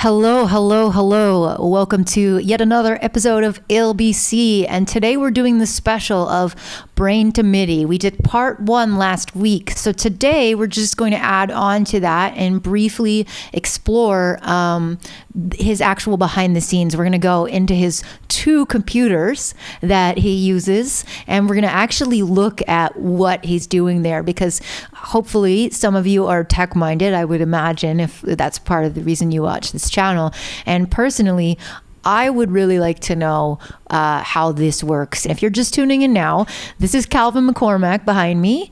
Hello, hello, hello. Welcome to yet another episode of LBC. And today we're doing the special of Brain to MIDI. We did part 1 last week. So today we're just going to add on to that and briefly explore his actual behind the scenes. We're going to go into his 2 computers that he uses, and we're going to actually look at what he's doing there, because hopefully some of you are tech minded, I would imagine, if that's part of the reason you watch this channel. And personally, I would really like to know how this works. And if you're just tuning in now, this is Calvin McCormack behind me.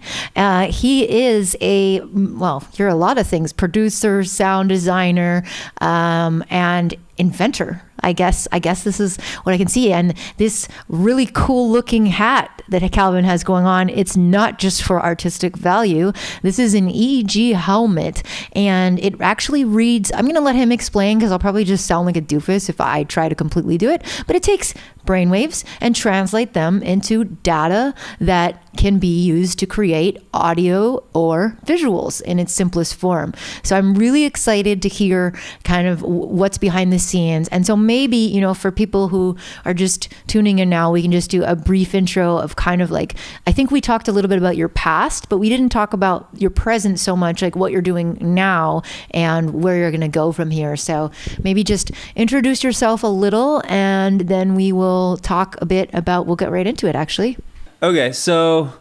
He is you're a lot of things: producer, sound designer, and inventor. I guess this is what I can see. And this really cool looking hat that Calvin has going on, it's not just for artistic value. This is an EEG helmet, and it actually reads, I'm going to let him explain because I'll probably just sound like a doofus if I try to completely do it, but it takes brainwaves and translate them into data that can be used to create audio or visuals in its simplest form. So I'm really excited to hear kind of what's behind the scenes. And so maybe, for people who are just tuning in now, we can just do a brief intro of kind of like, I think we talked a little bit about your past, but we didn't talk about your present so much, like what you're doing now and where you're going to go from here. So maybe just introduce yourself a little, and then we will talk a bit about, we'll get right into it actually. Okay, so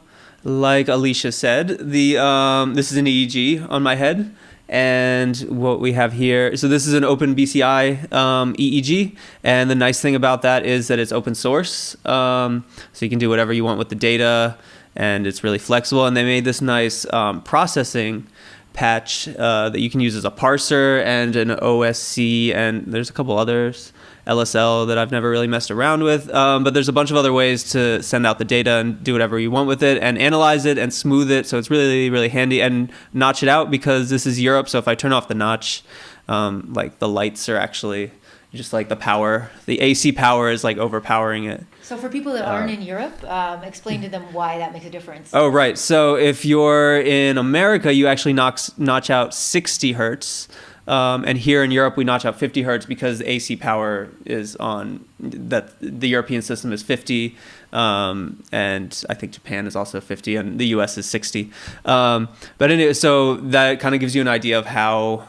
like Alicia said, this is an EEG on my head, and what we have here, so this is an open BCI EEG, and the nice thing about that is that it's open source, so you can do whatever you want with the data, and it's really flexible. And they made this nice processing patch that you can use as a parser and an OSC, and there's a couple others, LSL, that I've never really messed around with, but there's a bunch of other ways to send out the data and do whatever you want with it and analyze it and smooth it. So it's really, really handy, and notch it out, because this is Europe. So if I turn off the notch, like the lights are actually just like the AC power is like overpowering it. So for people that aren't in Europe, explain to them why that makes a difference. Oh, right. So if you're in America, you actually notch out 60 hertz. And here in Europe, we notch out 50 hertz because the AC power is on that. The European system is 50, and I think Japan is also 50, and the US is 60. But anyway, so that kind of gives you an idea of how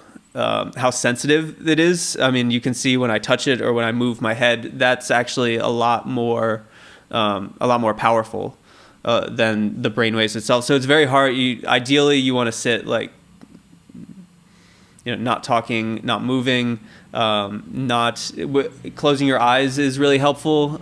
sensitive it is. I mean, you can see when I touch it or when I move my head, that's actually a lot more powerful than the brainwaves itself. So it's very hard. Ideally, you want to sit like, not talking, not moving, closing your eyes is really helpful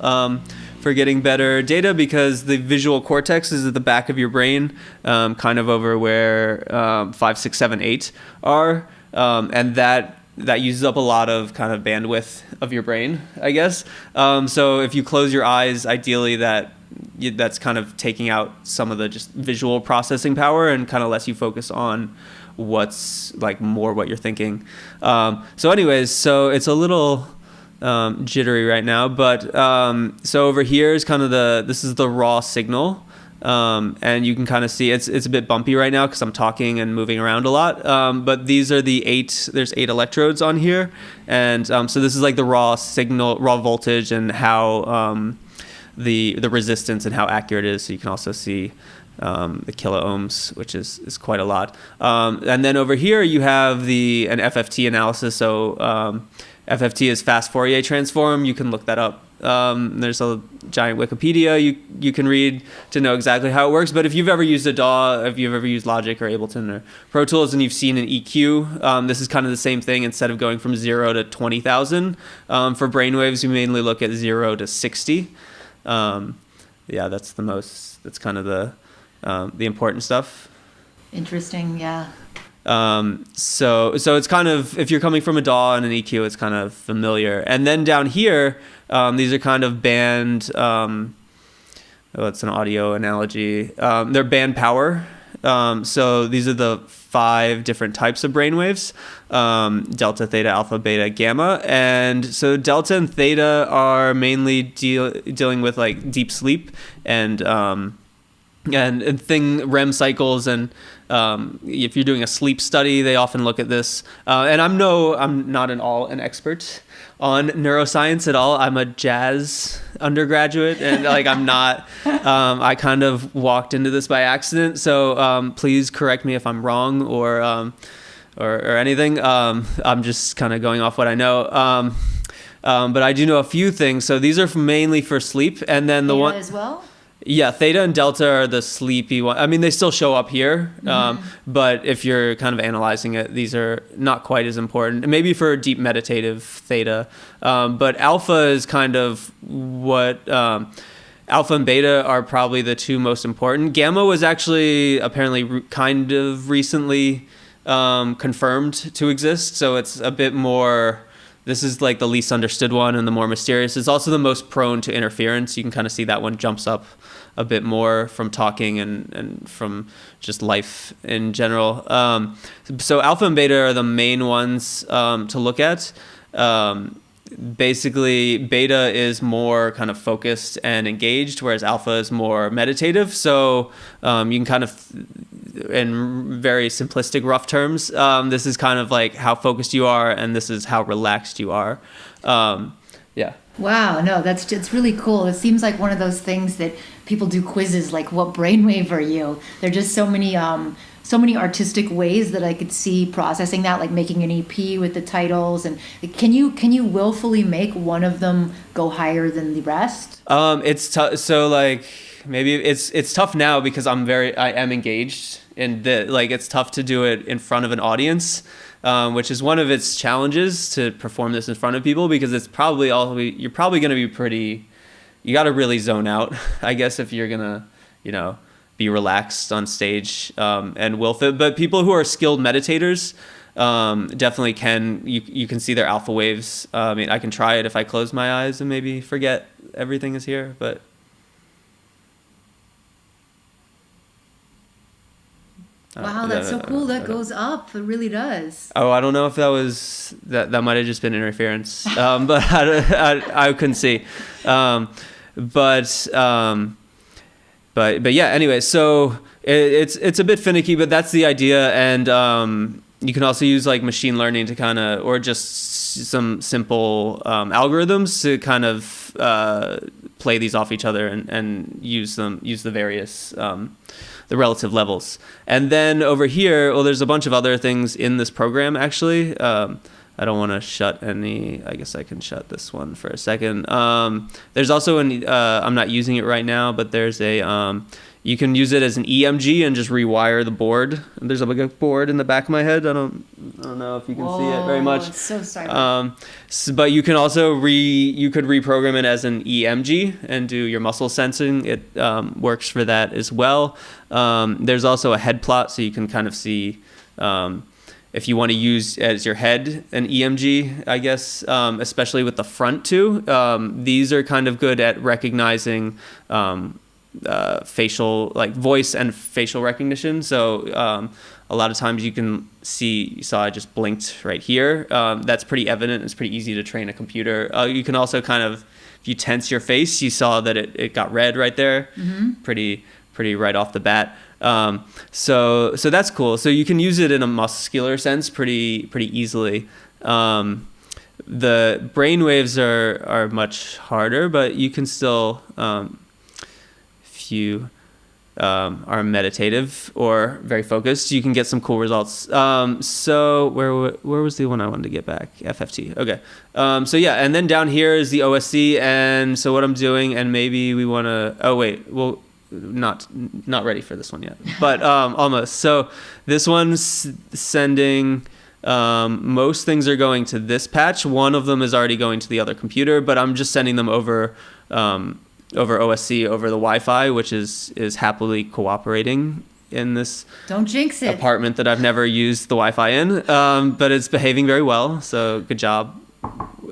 for getting better data, because the visual cortex is at the back of your brain, kind of over where 5, 6, 7, 8 are, and that uses up a lot of kind of bandwidth of your brain, I guess. So if you close your eyes, ideally that's kind of taking out some of the just visual processing power and kind of lets you focus on what's like more what you're thinking. So anyways, so it's a little jittery right now, but so over here is kind of this is the raw signal, and you can kind of see it's a bit bumpy right now because I'm talking and moving around a lot, but these are there's 8 electrodes on here, and so this is like the raw signal, raw voltage, and how the resistance and how accurate it is. So you can also see the kilo ohms, which is quite a lot. And then over here you have an FFT analysis. So FFT is fast Fourier transform. You can look that up. There's a giant Wikipedia you can read to know exactly how it works. But if you've ever used a DAW, if you've ever used Logic or Ableton or Pro Tools, and you've seen an EQ, this is kind of the same thing. Instead of going from 0 to 20,000 for brainwaves, we mainly look at 0 to 60. That's kind of the important stuff. Interesting, yeah. So it's kind of, if you're coming from a DAW and an EQ, it's kind of familiar. And then down here, these are kind of band, it's an audio analogy. They're band power. So these are the 5 different types of brainwaves: delta, theta, alpha, beta, gamma. And so delta and theta are mainly dealing with like deep sleep and REM cycles and If you're doing a sleep study, they often look at this. And I'm not an expert on neuroscience at all. I'm a jazz undergraduate, and like I'm not. I kind of walked into this by accident. So please correct me if I'm wrong or anything. I'm just kind of going off what I know. But I do know a few things. So these are mainly for sleep, and then the one as well. Yeah, theta and delta are the sleepy one. I mean, they still show up here, but if you're kind of analyzing it, these are not quite as important. Maybe for deep meditative theta, but alpha is kind of what alpha and beta are probably the two most important. Gamma was actually apparently kind of recently confirmed to exist, so it's a bit more. This is like the least understood one and the more mysterious. It's also the most prone to interference. You can kind of see that one jumps up a bit more from talking and from just life in general. So alpha and beta are the main ones to look at. Basically, beta is more kind of focused and engaged, whereas alpha is more meditative. So you can kind of, in very simplistic, rough terms, this is kind of like how focused you are, and this is how relaxed you are. Yeah. Wow, no, it's really cool. It seems like one of those things that people do quizzes, like what brainwave are you? There are just so many artistic ways that I could see processing that, like making an EP with the titles. And can you willfully make one of them go higher than the rest? It's tough. So like maybe it's tough now because I am engaged, and it's tough to do it in front of an audience. Which is one of its challenges, to perform this in front of people, because it's probably you're probably going to be you got to really zone out, I guess, if you're going to, be relaxed on stage, and wilf it. But people who are skilled meditators, definitely can, you can see their alpha waves. I mean, I can try it if I close my eyes and maybe forget everything is here, but. Wow, that's so cool. That goes up. It really does. Oh, I don't know if that might have just been interference, but I couldn't see. But yeah. Anyway, so it's a bit finicky, but that's the idea, and you can also use like machine learning to kind of, or just some simple algorithms to kind of play these off each other and use the various. The relative levels. And then over here, there's a bunch of other things in this program, actually. I don't want to shut any, I guess I can shut this one for a second. There's also I'm not using it right now, but there's you can use it as an EMG and just rewire the board. There's a big board in the back of my head. I don't know if you can see it very much. It's so silent. But you can also you could reprogram it as an EMG and do your muscle sensing. It works for that as well. There's also a head plot, so you can kind of see if you want to use as your head an EMG, I guess, especially with the front too. These are kind of good at recognizing facial, like voice and facial recognition. So a lot of times you can see, you saw I just blinked right here. That's pretty evident. It's pretty easy to train a computer. You can also kind of, if you tense your face, you saw that it got red right there. Mm-hmm. Pretty right off the bat. So that's cool. So you can use it in a muscular sense pretty easily. The brain waves are much harder, but you can still, if you are meditative or very focused, you can get some cool results. So where was the one I wanted to get back? FFT. Okay. So yeah, and then down here is the OSC, and so what I'm doing, and maybe we want to. Oh wait, well, not ready for this one yet, but almost. So this one's sending. Most things are going to this patch. One of them is already going to the other computer, but I'm just sending them over OSC, over the Wi-Fi, which is happily cooperating in this Don't jinx it. apartment that I've never used the Wi-Fi in, but it's behaving very well. So good job,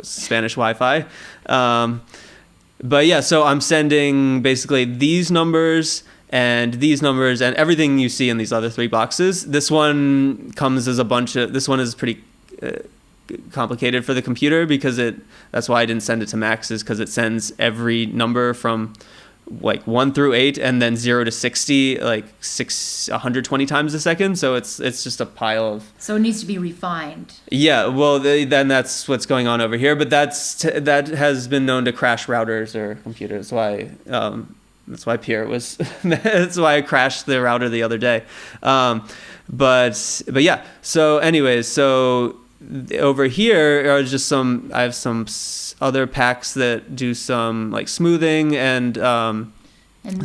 Spanish Wi-Fi. But yeah, so I'm sending basically these numbers and everything you see in these other three boxes. This one comes as this one is pretty complicated for the computer because that's why I didn't send it to Max, is because it sends every number from like 1 through 8, and then 0 to 60 like 120 times a second. So it's just a pile of. So it needs to be refined. Yeah, well, then that's what's going on over here. But that has been known to crash routers or computers. That's why Pierre was. That's why I crashed the router the other day. But yeah. So anyways, so over here are just some. I have some other packs that do some like smoothing and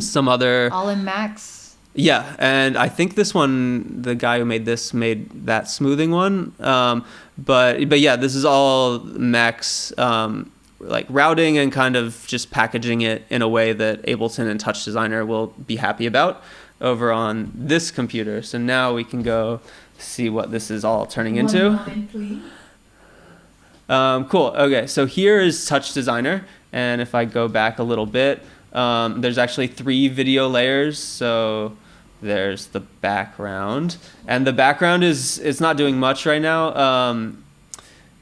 some other. All in Max. Yeah, and I think this one, the guy who made this made that smoothing one. But yeah, this is all Max. Like routing and kind of just packaging it in a way that Ableton and Touch Designer will be happy about over on this computer. So now we can go see what this is all turning into. 1 moment, please. Cool. Okay, so here is Touch Designer, and if I go back a little bit, there's actually 3 video layers. So there's the background, and the background it's not doing much right now.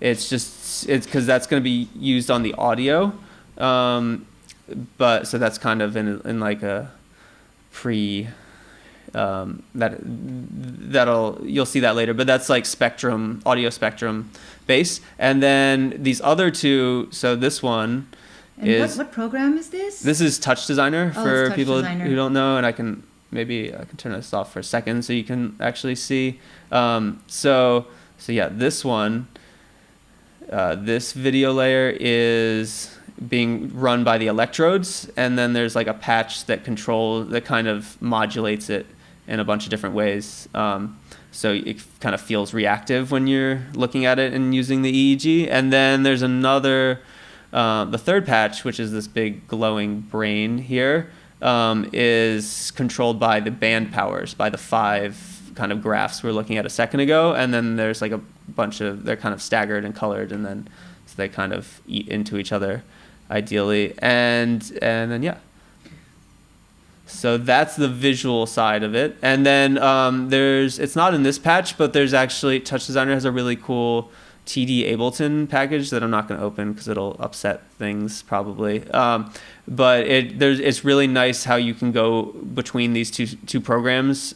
It's because that's going to be used on the audio, but so that's kind of in like a pre you'll see that later, but that's like audio spectrum based. And then these other 2, so this one is what program is this? This is Touch Designer for Touch people Designer. who don't know, and I can turn this off for a second so you can actually see. So yeah, this one. This video layer is being run by the electrodes, and then there's like a patch that kind of modulates it in a bunch of different ways. So it kind of feels reactive when you're looking at it and using the EEG. And then there's another, the third patch, which is this big glowing brain here, is controlled by the band powers, by the 5 kind of graphs we were looking at a second ago. And then there's like a bunch of, they're kind of staggered and colored, and then so they kind of eat into each other ideally. And then yeah, so that's the visual side of it. And then it's not in this patch, but there's actually, Touch Designer has a really cool TD Ableton package that I'm not going to open because it'll upset things probably. But it's really nice how you can go between these two programs.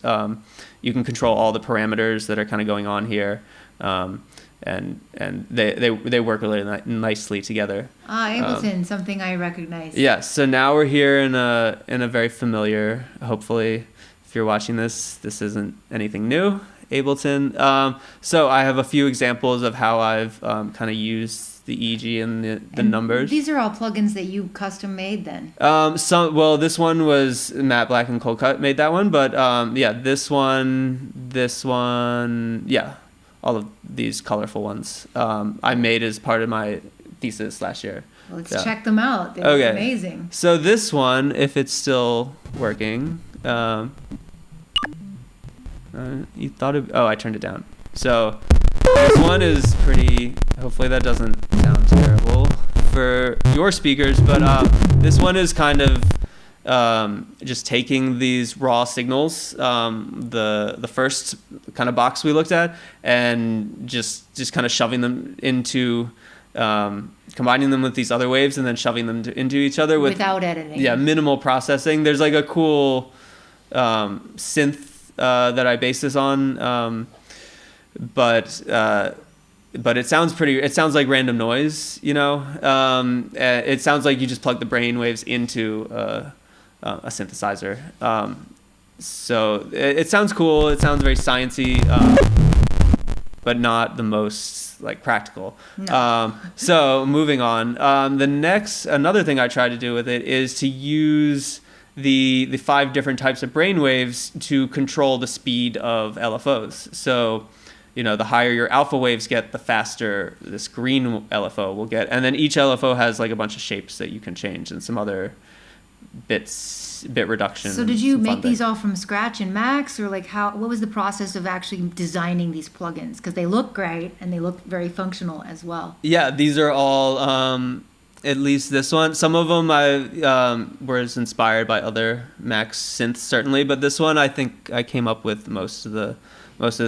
You can control all the parameters that are kind of going on here, and they work really nicely together. Ableton, something I recognize. Yeah. So now we're here in a very familiar. Hopefully, if you're watching this isn't anything new. Ableton. So I have a few examples of how I've kind of used the EEG and the numbers. These are all plugins that you custom made then? This one was Matt Black and Cold Cut made that one, but yeah, this one, yeah, all of these colorful ones I made as part of my thesis last year. Let's check them out. They're amazing. So this one, if it's still working, you thought I turned it down. So this one is pretty, hopefully that doesn't sound terrible for your speakers, but this one is kind of just taking these raw signals, the first kind of box we looked at, and just kind of shoving them into, combining them with these other waves and then shoving them into each other without editing. Yeah, minimal processing. There's like a cool synth that I base this on, but it sounds like random noise, you know. It sounds like you just plug the brain waves into a synthesizer. So it sounds cool. It sounds very sciencey, but not the most like practical. No. So moving on. Another thing I try to do with it is to use the 5 different types of brain waves to control the speed of LFOs. So, you know, the higher your alpha waves get, the faster this green LFO will get. And then each LFO has like a bunch of shapes that you can change and some other bit reduction. So did you make these all from scratch in Max, or like what was the process of actually designing these plugins? Because they look great and they look very functional as well. Yeah, these are all, at least this one. Some of them I was inspired by other Max synths certainly, but this one I think I came up with most of the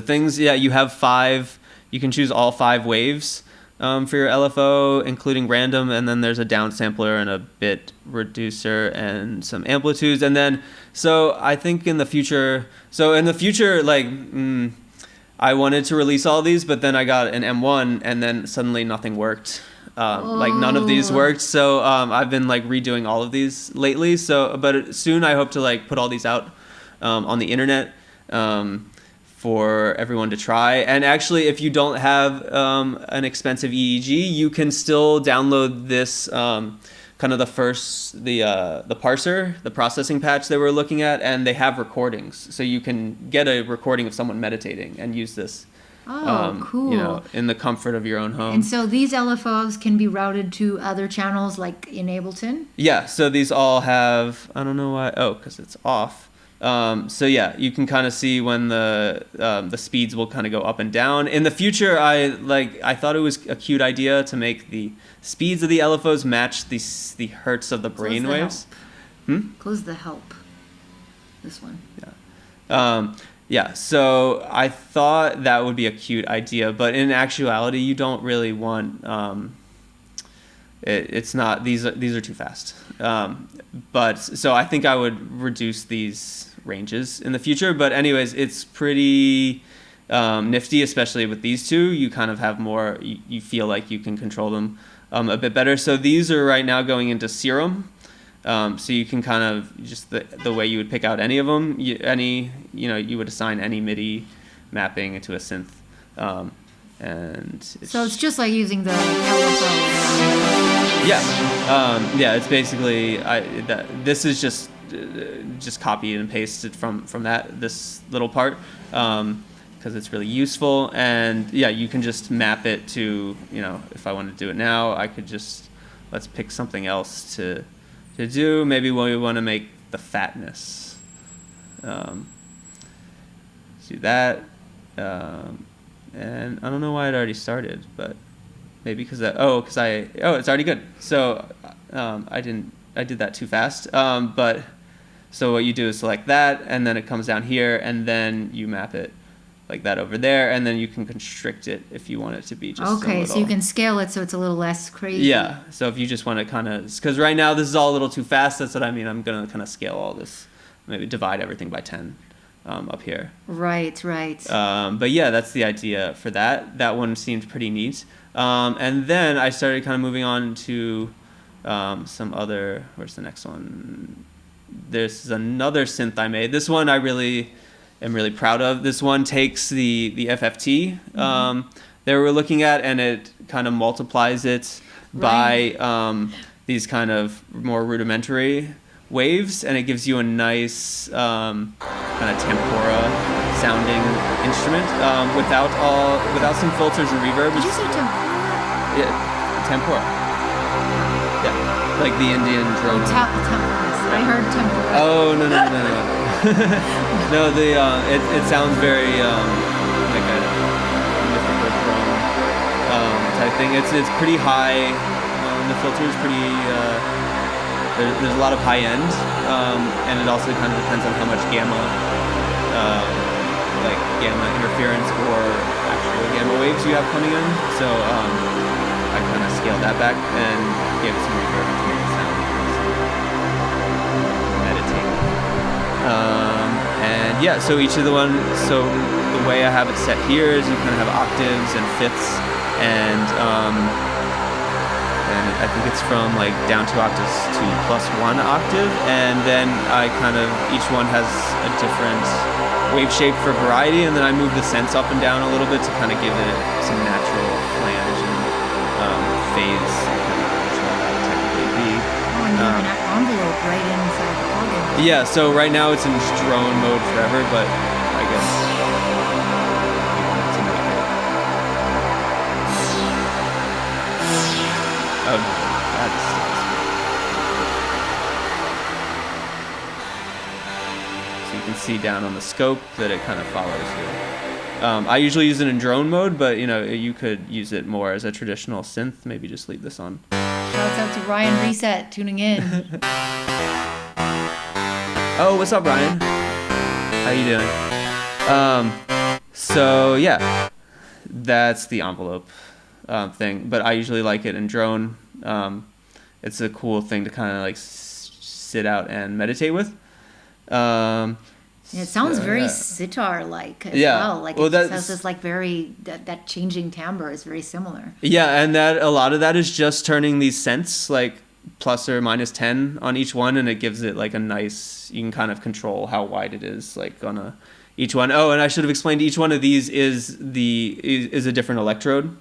things. Yeah, you have 5. You can choose all 5 waves for your LFO, including random, and then there's a downsampler and a bit reducer and some amplitudes. And then, so I think in the future, like, I wanted to release all these, but then I got an M1 and then suddenly nothing worked. Like none of these worked. So I've been like redoing all of these lately. So, but soon I hope to like put all these out on the internet for everyone to try. And actually, if you don't have an expensive EEG, you can still download this kind of the parser, the processing patch they were looking at, and they have recordings. So you can get a recording of someone meditating and use this. Cool. You know, in the comfort of your own home. And so these LFOs can be routed to other channels like in Ableton? Yeah, so these all have, I don't know why, because it's off. So yeah, you can kind of see when the speeds will kind of go up and down. In the future, I thought it was a cute idea to make the speeds of the LFOs match the hertz of the brain waves. Close the help. This one. Yeah. Yeah, so I thought that would be a cute idea, but in actuality, you don't really want. It's not. These are too fast. But so I think I would reduce these ranges in the future. But anyways, it's pretty nifty, especially with these two. You kind of have more. You feel like you can control them a bit better. So these are right now going into Serum. So you can kind of just the way you would pick out any of them, you would assign any MIDI mapping into a synth, and so it's just like using the LFO. Yeah, it's basically this is just copied and pasted from this little part because it's really useful, and yeah, you can just map it to if I want to do it now, I could just let's pick something else to do. Maybe we want to make the fatness. Do that. And I don't know why it already started, but maybe because it's already good. So I did that too fast. But so what you do is select that, and then it comes down here, and then you map it like that over there, and then you can constrict it if you want it to be just so you can scale it so it's a little less crazy. Yeah, so if you just want to kind of, because right now this is all a little too fast, that's what I mean. I'm going to kind of scale all this, maybe divide everything by 10 up here. Right. But yeah, that's the idea for that. That one seemed pretty neat. And then I started kind of moving on to some other, where's the next one? There's another synth I made. This one I really am really proud of. This one takes the FFT that we're looking at, and it kind of multiplies it by these kind of more rudimentary waves, and it gives you a nice kind of tempora sounding instrument without some filters and reverb. Did you say tempora? Yeah, tempora. Yeah, like the Indian drone. Temporis. I heard tempora. Oh no. No, it sounds very like a mythical drone type thing. It's pretty high. The filter is pretty. There's a lot of high end, and it also kind of depends on how much gamma interference or actual gamma waves you have coming in. So I kind of scaled that back and gave it some reverb to make it sound meditative. And yeah, so the way I have it set here is you kind of have octaves and fifths, and I think it's from like down 2 octaves to +1 octave, and then each one has a different wave shape for variety, and then I move the sense up and down a little bit to kind of give it some natural flange and phase, which one that would technically be. And you have an envelope right inside the organ. Yeah, so right now it's in drone mode forever, but I guess you want it to make it. Oh no, that's so you can see down on the scope that it kind of follows you. I usually use it in drone mode, but you could use it more as a traditional synth. Maybe just leave this on. Shouts out to Ryan Reset tuning in. Oh, what's up, Ryan? How you doing? So yeah, that's the envelope. thing, but I usually like it in drone. It's a cool thing to kind of like sit out and meditate with. It sounds very sitar-like as yeah. well. Like it has this like very that changing timbre is very similar. Yeah, and that a lot of that is just turning these cents like plus or minus 10 on each one, and it gives it like a nice. You can kind of control how wide it is, like on each one. Oh, and I should have explained each one of these is a different electrode.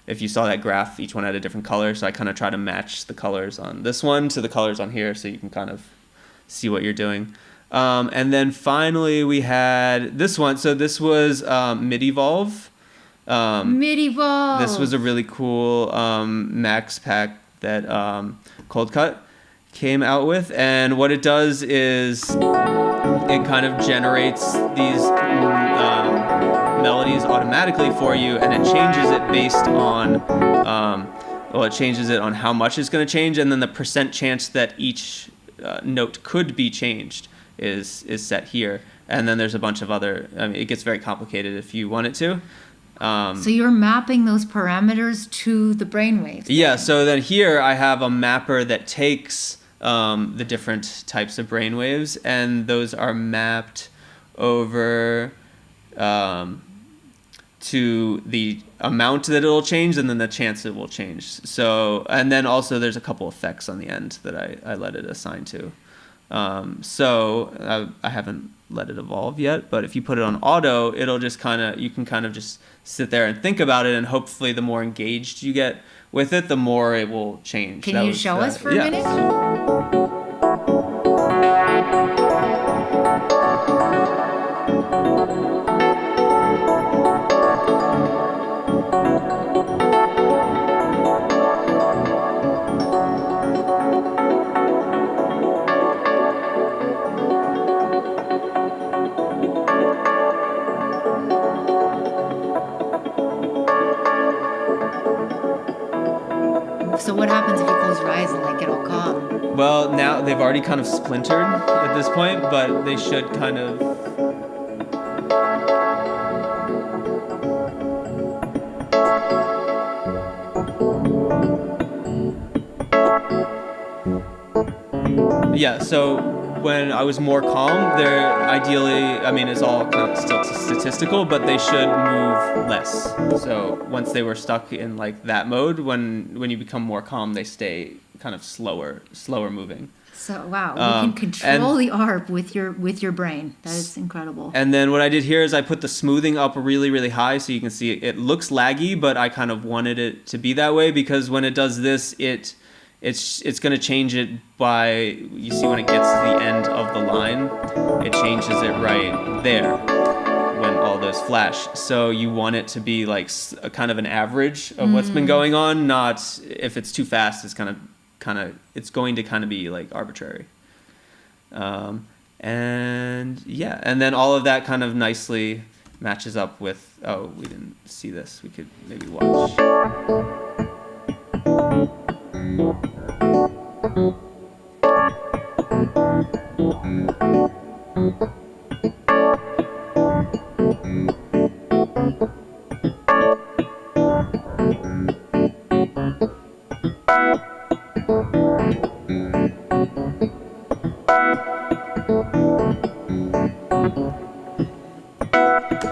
If you saw that graph, each one had a different color, so I kind of try to match the colors on this one to the colors on here, so you can kind of see what you're doing. And then finally we had this one. So this was MIDI Volve. MIDI Volve. This was a really cool max pack that Cold Cut came out with. And what it does is it kind of generates these melodies automatically for you, and it changes it based on it changes it on how much it's going to change, and then the percent chance that each note could be changed is set here. And then there's a bunch of other, it gets very complicated if you want it to. So you're mapping those parameters to the brainwaves. Yeah, so then here I have a mapper that takes the different types of brainwaves, and those are mapped over to the amount that it'll change and then the chance it will change. So, and then also there's a couple effects on the end that I let it assign to. So I haven't let it evolve yet, but if you put it on auto, it'll just you can kind of just sit there and think about it, and hopefully the more engaged you get with it, the more it will change. Can you show us for a minute? So what happens if you close your eyes and like it'll calm? Well, now they've already kind of splintered at this point, but they should kind of. Yeah, so when I was more calm, they're ideally, it's all kind of still statistical, but they should move less. So once they were stuck in like that mode, when you become more calm, they stay kind of slower moving. So wow, you can control the ARP with your brain. That is incredible. And then what I did here is I put the smoothing up really, really high, so you can see it looks laggy, but I kind of wanted it to be that way because when it does this, it's going to change it by, you see when it gets to the end of the line, it changes it right there when all those flash. So you want it to be like a kind of an average of what's been going on, not if it's too fast, it's it's going to kind of be like arbitrary. And then all of that kind of nicely matches up with, oh, we didn't see this. We could maybe watch.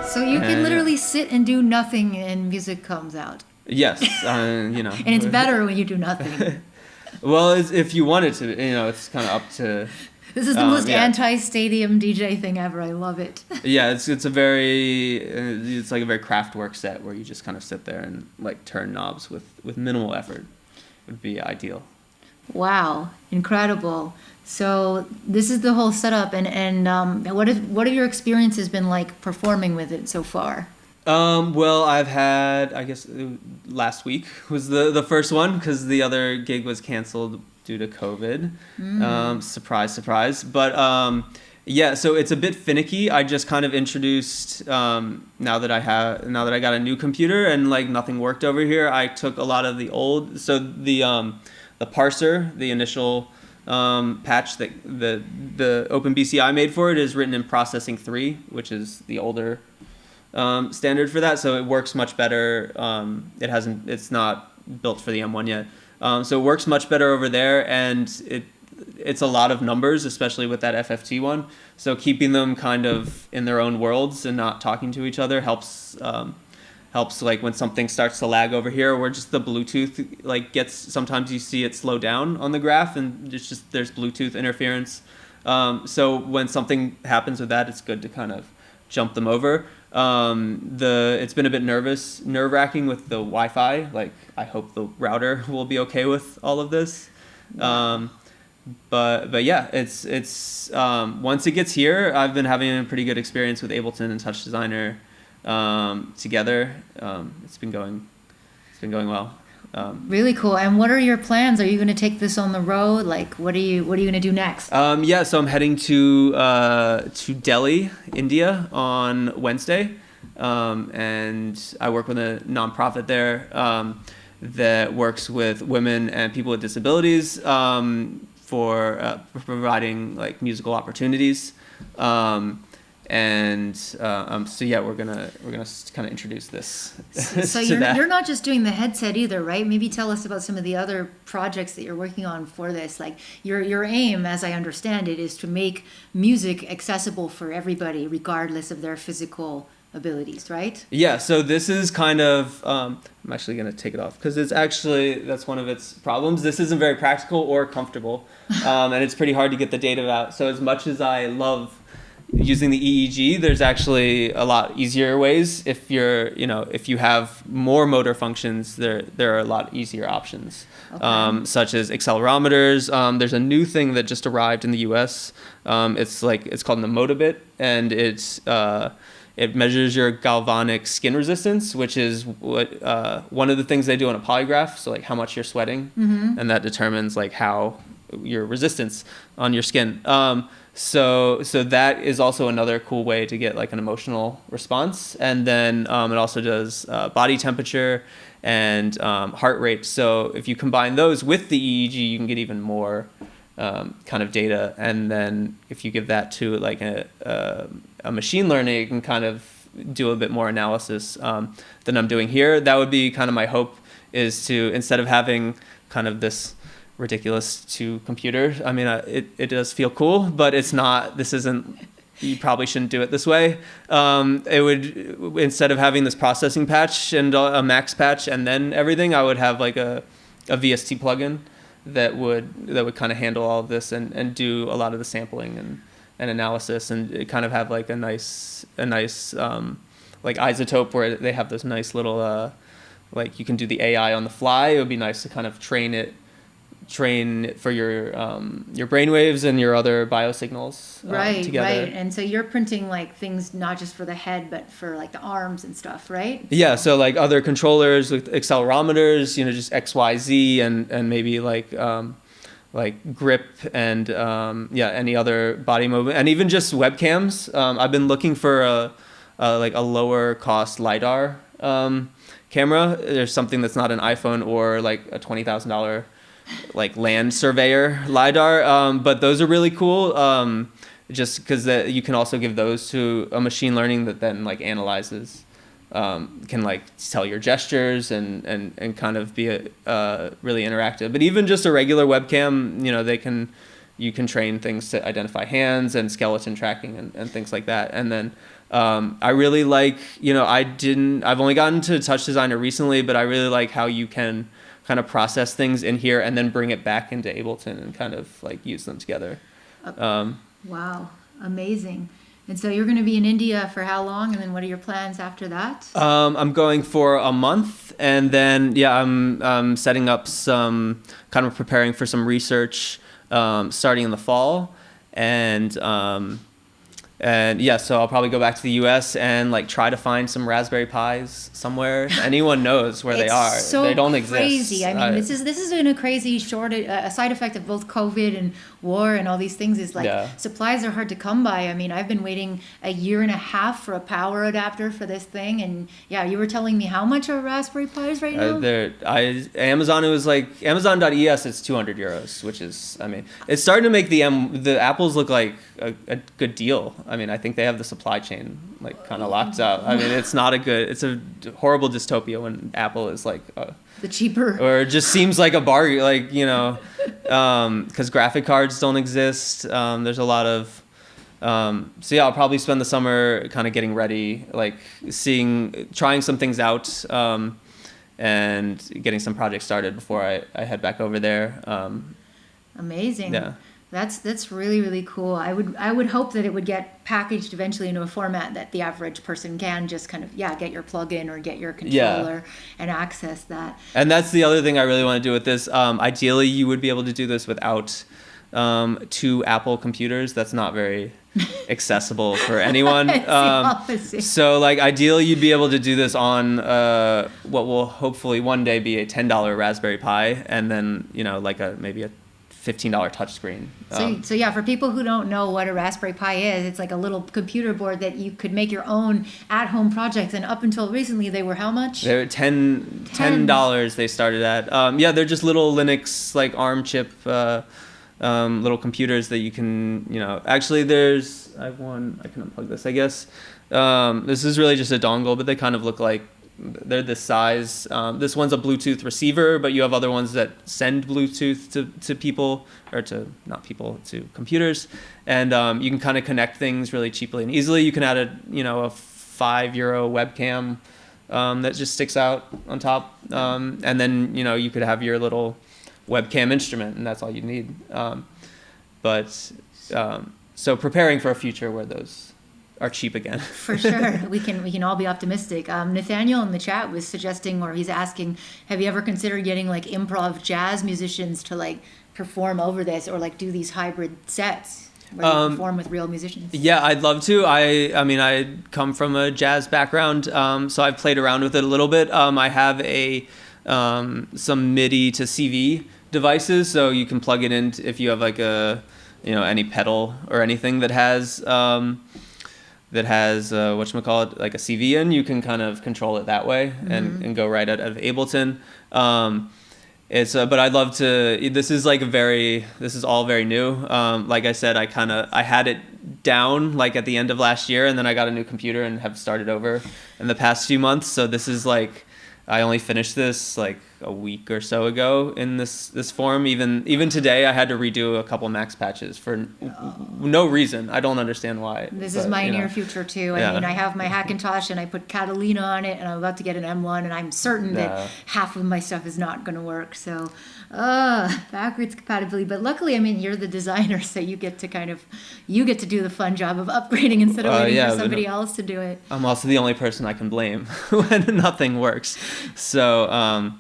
So you can literally sit and do nothing and music comes out. Yes, And it's better when you do nothing. Well, if you wanted to, it's kind of up to. This is the most anti-stadium DJ thing ever. I love it. Yeah, it's like a very Kraftwerk set where you just kind of sit there and like turn knobs with minimal effort. Would be ideal. Wow, incredible. So this is the whole setup, and what have your experiences been like performing with it so far? Well, I've had, I guess last week was the first one because the other gig was canceled due to COVID. Surprise, surprise. But so it's a bit finicky. I just kind of introduced now that I got a new computer and like nothing worked over here. I took a lot of the old, so the parser, the initial patch that the OpenBCI made for it is written in processing 3, which is the older standard for that, so it works much better. It's not built for the M1 yet, so it works much better over there, and it's a lot of numbers, especially with that FFT one. So keeping them kind of in their own worlds and not talking to each other helps. Helps, like when something starts to lag over here, or just the Bluetooth like gets, sometimes you see it slow down on the graph, and there's Bluetooth interference. So when something happens with that, it's good to kind of jump them over. It's been a bit nerve-wracking with the Wi-Fi. Like, I hope the router will be okay with all of this. But yeah, it's once it gets here, I've been having a pretty good experience with Ableton and Touch Designer together. It's been going well. Really cool. And what are your plans? Are you going to take this on the road? Like, what are you going to do next? Yeah, so I'm heading to Delhi, India on Wednesday, and I work with a nonprofit there that works with women and people with disabilities for providing like musical opportunities. So yeah, we're gonna kind of introduce this. So you're not just doing the headset either, right? Maybe tell us about some of the other projects that you're working on for this. Like your aim, as I understand it, is to make music accessible for everybody, regardless of their physical abilities, right? Yeah. So this is kind of I'm actually gonna take it off because that's one of its problems. This isn't very practical or comfortable, and it's pretty hard to get the data out. So as much as I love using the EEG, there's actually a lot easier ways. If you have more motor functions, there are a lot easier options, such as accelerometers. There's a new thing that just arrived in the US. It's called an Emotobit, and it measures your galvanic skin resistance, which is what one of the things they do on a polygraph. So like how much you're sweating, and that determines like how your resistance on your skin. So that is also another cool way to get like an emotional response. And then it also does body temperature and heart rate. So if you combine those with the EEG, you can get even more kind of data. And then if you give that to like a machine learning, it can kind of do a bit more analysis than I'm doing here. That would be kind of my hope, is to, instead of having kind of this ridiculous to computer. I mean, it does feel cool, but it's not. You probably shouldn't do it this way. It would, instead of having this processing patch and a max patch and then everything, I would have like a VST plugin that would kind of handle all of this and do a lot of the sampling and analysis, and it kind of have like a nice like isotope where they have those nice little like you can do the AI on the fly. It would be nice to kind of train for your brainwaves and your other biosignals together. Right. And so you're printing like things not just for the head, but for like the arms and stuff, right? Yeah. So like other controllers with accelerometers, just X, Y, Z, and maybe like grip and any other body movement, and even just webcams. I've been looking for a lower cost LiDAR camera. There's something that's not an iPhone or like a $20,000 like land surveyor LiDAR, but those are really cool, just because you can also give those to a machine learning that then like analyzes, can like tell your gestures and kind of be really interactive. But even just a regular webcam, you can train things to identify hands and skeleton tracking and things like that. And then I really like, I've only gotten to Touch Designer recently, but I really like how you can kind of process things in here and then bring it back into Ableton and kind of like use them together. Wow, amazing. And so you're going to be in India for how long? And then what are your plans after that? I'm going for a month, and then I'm setting up some kind of preparing for some research starting in the fall, and so I'll probably go back to the U.S. and like try to find some Raspberry Pis somewhere. If anyone knows where they are. So they don't crazy. exist. I mean, this has been a crazy shortage. A side effect of both COVID and war and all these things is like supplies are hard to come by. I mean, I've been waiting a year and a half for a power adapter for this thing, and you were telling me how much are Raspberry Pis right now? Amazon. It was like Amazon.es. It's €200, which is, I mean, it's starting to make the apples look like a good deal. I mean, I think they have the supply chain like kind of locked up. I mean, it's a horrible dystopia when Apple is like the cheaper, or it just seems like a bargain, like, you know, because graphic cards don't exist. There's a lot of so yeah, I'll probably spend the summer kind of getting ready, like trying some things out, and getting some projects started before I head back over there. Amazing. Yeah. That's really, really cool. I would hope that it would get packaged eventually into a format that the average person can just kind of, get your plugin or get your controller and access that. And that's the other thing I really want to do with this. Ideally, you would be able to do this without 2 Apple computers. That's not very accessible for anyone. So like ideally, you'd be able to do this on what will hopefully one day be a $10 Raspberry Pi, and then, you know, like maybe a $15 touchscreen. So yeah, for people who don't know what a Raspberry Pi is, it's like a little computer board that you could make your own at-home projects. And up until recently, they were how much? They were $10 they started at. They're just little Linux, like ARM chip, little computers that you can, you know. Actually, I have one. I can unplug this, I guess. This is really just a dongle, but they kind of look like, they're this size. This one's a Bluetooth receiver, but you have other ones that send Bluetooth to people, or to computers, and you can kind of connect things really cheaply and easily. You can add a €5 webcam that just sticks out on top, and then, you know, you could have your little webcam instrument, and that's all you need. So preparing for a future where those are cheap again. For sure. We can all be optimistic. Nathaniel in the chat was suggesting, or he's asking, have you ever considered getting like improv jazz musicians to like perform over this, or like do these hybrid sets where you perform with real musicians? Yeah, I'd love to. I mean, I come from a jazz background, so I've played around with it a little bit. I have some MIDI to CV devices, so you can plug it in if you have like any pedal or anything that has whatchamacallit, like a CV in, you can kind of control it that way, and go right out of Ableton. But I'd love to, this is all very new. Like I said, I had it down like at the end of last year, and then I got a new computer and have started over in the past few months. So this is like, I only finished this like a week or so ago in this form. Even today, I had to redo a couple max patches for no reason. I don't understand why. This is my near future too. I mean, I have my Hackintosh and I put Catalina on it, and I'm about to get an M1, and I'm certain that half of my stuff is not going to work. So, backwards compatibility. But luckily, I mean, you're the designer, so you get to do the fun job of upgrading instead of waiting for somebody else to do it. I'm also the only person I can blame when nothing works. So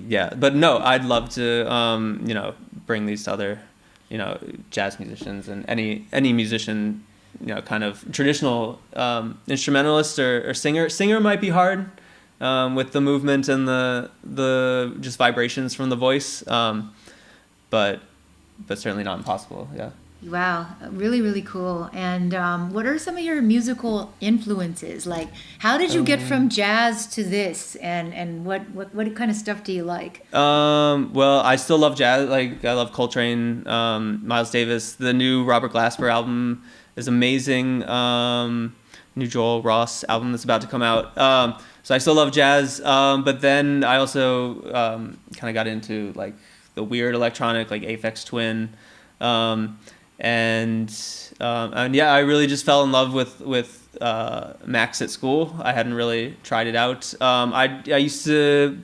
yeah, but no, I'd love to bring these to other jazz musicians and any musician, kind of traditional instrumentalist or singer. Singer might be hard with the movement and the just vibrations from the voice, but certainly not impossible. Yeah. Wow, really, really cool. And what are some of your musical influences? Like, how did you get from jazz to this? And what kind of stuff do you like? Well, I still love jazz. Like, I love Coltrane, Miles Davis. The new Robert Glasper album is amazing. New Joel Ross album that's about to come out. So I still love jazz. But then I also kind of got into like the weird electronic, like Aphex Twin. And yeah, I really just fell in love with Max at school. I hadn't really tried it out. I used to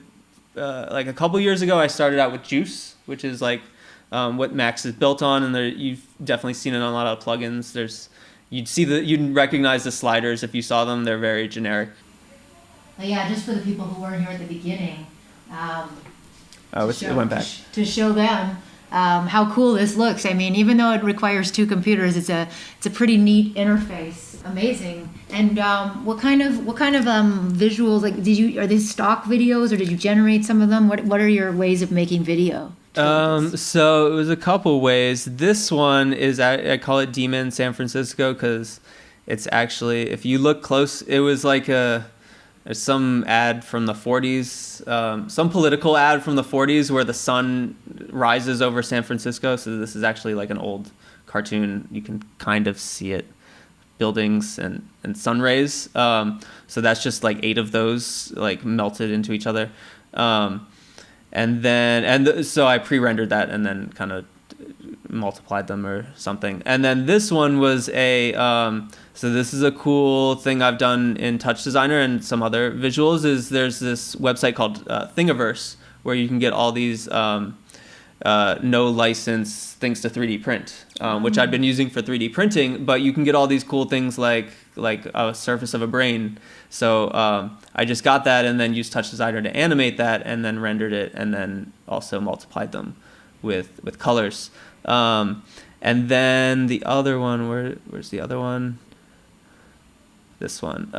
like a couple years ago, I started out with Juice, which is like what Max is built on, and you've definitely seen it on a lot of plugins. You'd recognize the sliders if you saw them. They're very generic. Yeah, just for the people who weren't here at the beginning. It went back to show them. How cool this looks. I mean, even though it requires 2 computers, it's a pretty neat interface. Amazing. And what kind of visuals, like, are these stock videos, or did you generate some of them? What are your ways of making video? So it was a couple ways. This one is, I call it Demon San Francisco, because it's actually, if you look close, it was like some ad from the 40s, some political ad from the 40s where the sun rises over San Francisco. So this is actually like an old cartoon, you can kind of see it, buildings and sun rays. So that's just like 8 of those like melted into each other. So I pre-rendered that and then kind of multiplied them or something. And then this one was so this is a cool thing I've done in Touch Designer and some other visuals, is there's this website called Thingiverse where you can get all these no license things to 3D print, which I've been using for 3D printing, but you can get all these cool things like a surface of a brain. So I just got that and then used Touch Designer to animate that and then rendered it and then also multiplied them with colors. And then the other one, where's the other one? This one.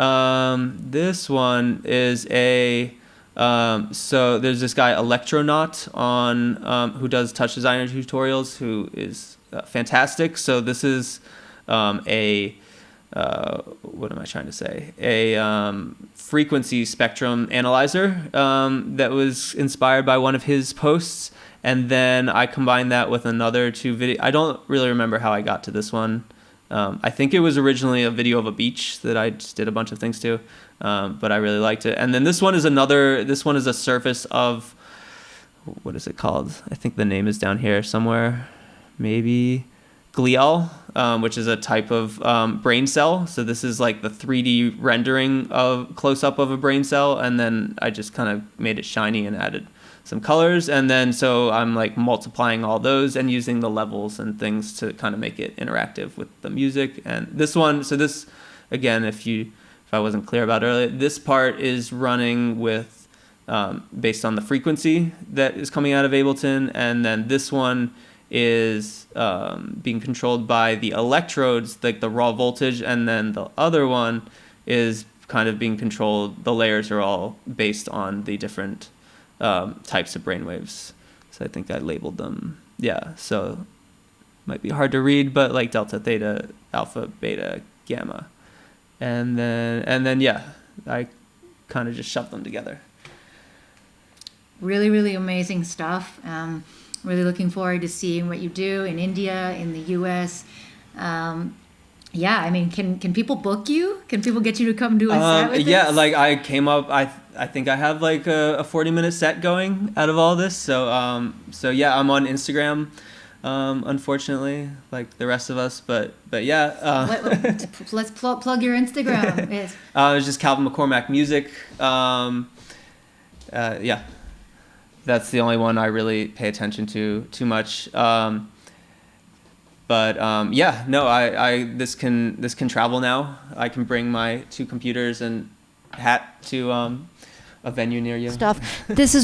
This one is so there's this guy Electronaut on who does Touch Designer tutorials, who is fantastic. So this is what am I trying to say? A frequency spectrum analyzer that was inspired by one of his posts, and then I combined that with another 2 videos. I don't really remember how I got to this one. I think it was originally a video of a beach that I just did a bunch of things to, but I really liked it. And then this one is a surface of, what is it called? I think the name is down here somewhere, maybe glial, which is a type of brain cell. So this is like the 3D rendering of close-up of a brain cell, and then I just kind of made it shiny and added some colors, and then so I'm like multiplying all those and using the levels and things to kind of make it interactive with the music. And this one, so this again, if I wasn't clear about earlier, this part is running with based on the frequency that is coming out of Ableton, and then this one is being controlled by the electrodes, like the raw voltage, and then the other one is kind of being controlled. The layers are all based on the different types of brainwaves. So I think I labeled them. Yeah, so might be hard to read, but like delta, theta, alpha, beta, gamma. And then yeah, I kind of just shoved them together. Really, really amazing stuff. Really looking forward to seeing what you do in India, in the US. Yeah, I mean, can people book you? Can people get you to come do a set with yeah, this? like I came up, I think I have like a 40-minute set going out of all this. So yeah, I'm on Instagram, unfortunately, like the rest of us, but yeah. Let's plug your Instagram. Yes. It's just Calvin McCormack Music. Yeah, that's the only one I really pay attention to too much. But yeah, no, this can travel now. I can bring my 2 computers and hat to a venue near you. Stuff. This is